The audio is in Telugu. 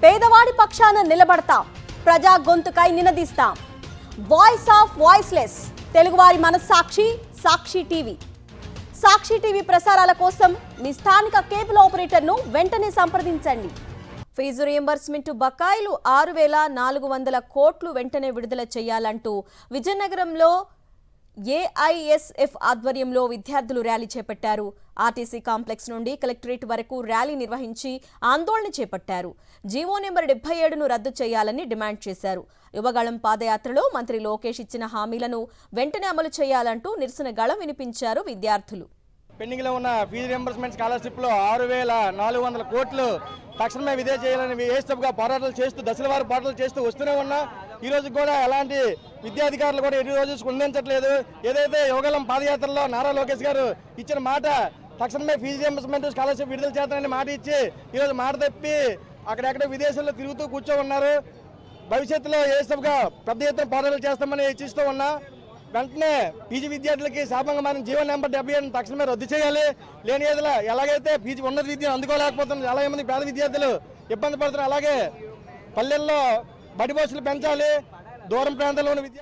పేదవాడి పక్షాన నిలబడతాం, ప్రజా గొంతుకై నినదిస్తాం. వాయిస్ ఆఫ్ వాయిస్లెస్, తెలుగువారి మనస్సాక్షి సాక్షి టీవీ. సాక్షి టీవీ ప్రసారాల కోసం మీ స్థానిక కేబుల్ ఆపరేటర్ను వెంటనే సంప్రదించండి. ఫీజు రియంబర్స్మెంట్ బకాయిలు 6,400 కోట్లు వెంటనే విడుదల చేయాలంటూ విజయనగరంలో ఏఐఎస్ఎఫ్ ఆధ్వర్యంలో విద్యార్థులు ర్యాలీ చేపట్టారు. ఆర్టీసీ కాంప్లెక్స్ నుండి కలెక్టరేట్ వరకు ర్యాలీ నిర్వహించి ఆందోళన చేపట్టారు. జీవో నెంబర్ 77ను రద్దు చేయాలని డిమాండ్ చేశారు. యువగళం పాదయాత్రలో మంత్రి లోకేష్ ఇచ్చిన హామీలను వెంటనే అమలు చేయాలంటూ నిరసన గళం వినిపించారు విద్యార్థులు. పెండింగ్ లో ఉన్న ఫీజు రియంబర్స్మెంట్ స్కాలర్షిప్ లో 6,400 కోట్లు తక్షణమే విడుదల చేయాలని ఏఎస్ఎఫ్గా పోరాటాలు చేస్తూ దశలవారీ పోరాటాలు చేస్తూ వస్తూనే ఉన్నా ఈ రోజు కూడా ఎలాంటి విద్యాధికారులు కూడా ఎన్ని రోజు స్పందించట్లేదు. ఏదైతే యువగలం పాదయాత్రలో నారా లోకేష్ గారు ఇచ్చిన మాట తక్షణమే ఫీజు రియంబర్స్మెంట్ స్కాలర్షిప్ విడుదల చేస్తానని మాట ఇచ్చి ఈరోజు మాట తప్పి అక్కడెక్కడ విదేశాల్లో తిరుగుతూ కూర్చో ఉన్నారు. భవిష్యత్తులో ఏఎస్ఎఫ్గా పెద్ద ఎత్తున పోరాటాలు చేస్తామని హెచ్చిస్తూ ఉన్నా వెంటనే పీజీ విద్యార్థులకి శాపంగా జీవో నెంబర్ 77 తక్షణమే రద్దు చేయాలి. లేని ఏదైనా ఎలాగైతే పీజీ ఉన్నత విద్యను అందుకోలేకపోతున్నారు, చాలా మంది పేద విద్యార్థులు ఇబ్బంది పడుతున్నారు. అలాగే పల్లెల్లో బడి బస్సులు పెంచాలి, దూరం ప్రాంతాల్లో ఉన్న విద్యార్థులు